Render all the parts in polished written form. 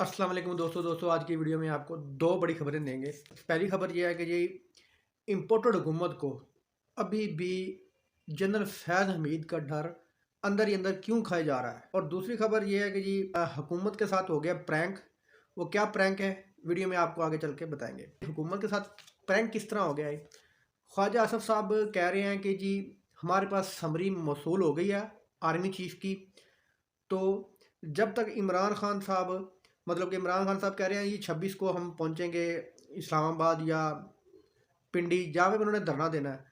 अस्सलाम वालेकुम दोस्तों आज की वीडियो में आपको दो बड़ी खबरें देंगे। पहली खबर यह है कि जी इम्पोर्टेड हुकूमत को अभी भी जनरल फैज़ हमीद का डर अंदर ही अंदर क्यों खाया जा रहा है। और दूसरी खबर यह है कि जी हुकूमत के साथ हो गया प्रैंक। वो क्या प्रैंक है वीडियो में आपको आगे चल के बताएंगे। हुकूमत के साथ प्रैंक किस तरह हो गया है। ख्वाजा आसफ साहब कह रहे हैं कि जी हमारे पास समरी मौसूल हो गई है आर्मी चीफ की। तो जब तक इमरान खान साहब मतलब कि इमरान खान साहब कह रहे हैं ये 26 को हम पहुंचेंगे इस्लामाबाद या पिंडी जहाँ पे उन्होंने धरना देना है।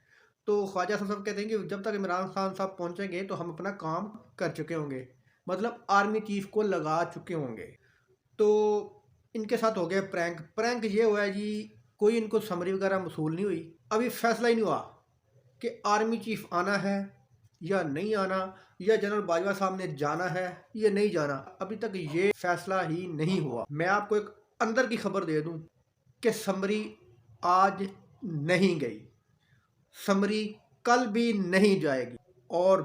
तो ख्वाजा साहब कहते हैं कि जब तक इमरान खान साहब पहुंचेंगे तो हम अपना काम कर चुके होंगे, मतलब आर्मी चीफ को लगा चुके होंगे। तो इनके साथ हो गया प्रैंक। प्रैंक ये हुआ है जी कोई इनको समरी वगैरह मसूल नहीं हुई, अभी फैसला ही नहीं हुआ कि आर्मी चीफ आना है या नहीं आना, या जनरल बाजवा साहब ने जाना है या नहीं जाना। अभी तक ये फैसला ही नहीं हुआ। मैं आपको एक अंदर की खबर दे दूं कि समरी आज नहीं गई, समरी कल भी नहीं जाएगी और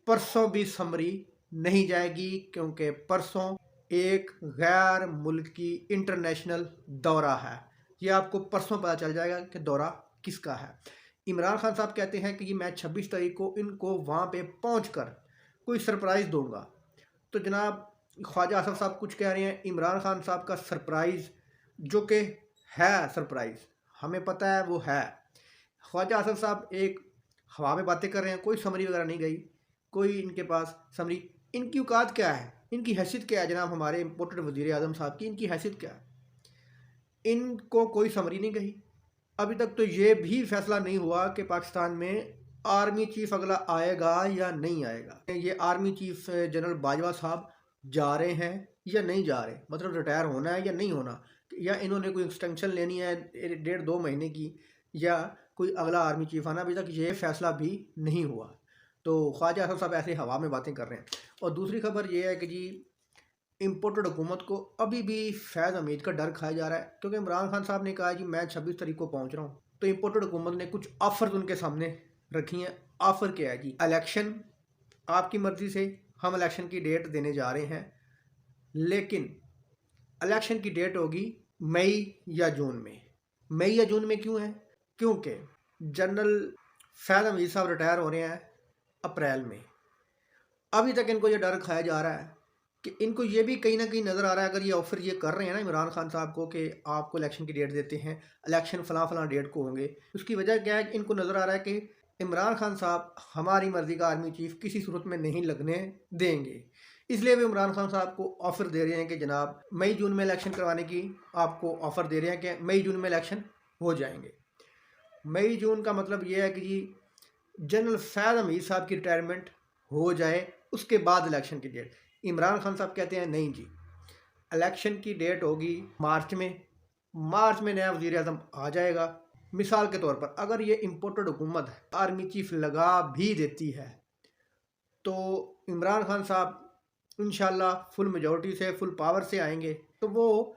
परसों भी समरी नहीं जाएगी, क्योंकि परसों एक गैर मुल्की इंटरनेशनल दौरा है। ये आपको परसों पता चल जाएगा कि दौरा किसका है। इमरान खान साहब कहते हैं कि मैं 26 तारीख को इनको वहाँ पे पहुँचकर कोई सरप्राइज़ दूंगा। तो जनाब ख्वाजा आसफ साहब कुछ कह रहे हैं, इमरान खान साहब का सरप्राइज़ जो कि है सरप्राइज़ हमें पता है वो है। ख्वाजा आसफ साहब एक हवा में बातें कर रहे हैं, कोई समरी वगैरह नहीं गई, कोई इनके पास समरी। इनकी औकात क्या है, इनकी हैसियत क्या है जनाब हमारे इम्पोर्टेड वज़ीर आज़म साहब की, इनकी हैसियत क्या है। इनको कोई समरी नहीं गई। अभी तक तो ये भी फैसला नहीं हुआ कि पाकिस्तान में आर्मी चीफ अगला आएगा या नहीं आएगा। ये आर्मी चीफ जनरल बाजवा साहब जा रहे हैं या नहीं जा रहे, मतलब रिटायर होना है या नहीं होना, या इन्होंने कोई एक्सटेंशन लेनी है 1.5-2 महीने की, या कोई अगला आर्मी चीफ आना। अभी तक ये फैसला भी नहीं हुआ। तो ख्वाजा आसफ साहब ऐसे हवा में बातें कर रहे हैं। और दूसरी खबर ये है कि जी इम्पोर्टेड हुकूमत को अभी भी फैज़ हमीद का डर खाया जा रहा है, क्योंकि इमरान खान साहब ने कहा कि मैं 26 तारीख को पहुंच रहा हूं। तो इम्पोर्टेड हुकूमत ने कुछ ऑफर्स उनके सामने रखी हैं। ऑफर क्या है जी, इलेक्शन आपकी मर्जी से हम इलेक्शन की डेट देने जा रहे हैं, लेकिन इलेक्शन की डेट होगी मई या जून में। मई या जून में क्यों है, क्योंकि जनरल फैज़ हमीद साहब रिटायर हो रहे हैं अप्रैल में। अभी तक इनको ये डर खाया जा रहा है कि इनको ये भी कहीं ना कहीं नज़र आ रहा है, अगर ये ऑफ़र ये कर रहे हैं ना इमरान खान साहब को कि आपको इलेक्शन की डेट देते हैं, इलेक्शन फ़लाँ डेट को होंगे, उसकी वजह क्या है। इनको नज़र आ रहा है कि इमरान खान साहब हमारी मर्ज़ी का आर्मी चीफ किसी सूरत में नहीं लगने देंगे, इसलिए भी इमरान खान साहब को ऑफ़र दे रहे हैं कि जनाब मई जून में इलेक्शन करवाने की आपको ऑफ़र दे रहे हैं कि मई जून में इलेक्शन हो जाएंगे। मई जून का मतलब ये है कि जी जनरल फैज़ हमीद साहब की रिटायरमेंट हो जाए, उसके बाद इलेक्शन की डेट। इमरान खान साहब कहते हैं नहीं जी, इलेक्शन की डेट होगी मार्च में, मार्च में नया वज़ीर आज़म आ जाएगा। मिसाल के तौर पर अगर ये इम्पोर्टेड हुकूमत आर्मी चीफ लगा भी देती है तो इमरान खान साहब इंशाल्लाह फुल मेजॉरिटी से फुल पावर से आएंगे, तो वो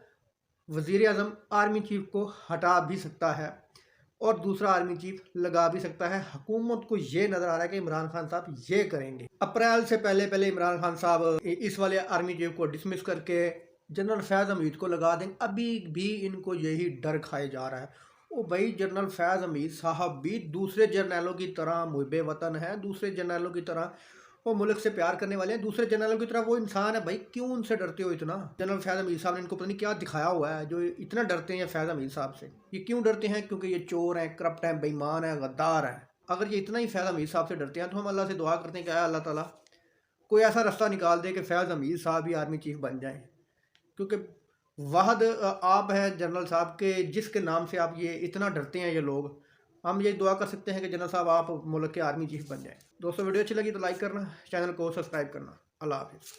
वज़ीर आज़म आर्मी चीफ को हटा भी सकता है और दूसरा आर्मी चीफ लगा भी सकता है। हुकूमत को ये नज़र आ रहा है कि इमरान खान साहब ये करेंगे। अप्रैल से पहले पहले इमरान खान साहब इस वाले आर्मी चीफ को डिसमिस करके जनरल फैज़ हमीद को लगा देंगे। अभी भी इनको यही डर खाया जा रहा है। ओ भाई, जनरल फैज़ हमीद साहब भी दूसरे जर्नैलों की तरह मुहिब वतन है, दूसरे जर्नैलों की तरह वो मुल्क से प्यार करने वाले हैं, दूसरे जनरलों की तरह वो इंसान है। भाई क्यों उनसे डरते हो इतना। जनरल फैज़ हमीद साहब ने इनको पता नहीं क्या दिखाया हुआ है जो इतना डरते हैं फैज़ हमीद साहब से। ये क्यों डरते हैं, क्योंकि ये चोर हैं, करप्ट हैं, बेईमान हैं, गद्दार हैं। अगर ये इतना ही फैज़ हमीद साहब से डरते हैं तो हम अल्लाह से दुआ करते हैं कि अल्लाह ताला कोई ऐसा रास्ता निकाल दे कि फैज़ हमीद साहब ही आर्मी चीफ बन जाएँ, क्योंकि वाहद आप है जनरल साहब के जिसके नाम से आप ये इतना डरते हैं ये लोग। हम ये दुआ कर सकते हैं कि जनरल साहब आप मुल्क के आर्मी चीफ बन जाएं। दोस्तों वीडियो अच्छी लगी तो लाइक करना, चैनल को सब्सक्राइब करना। अल्लाह हाफिज़।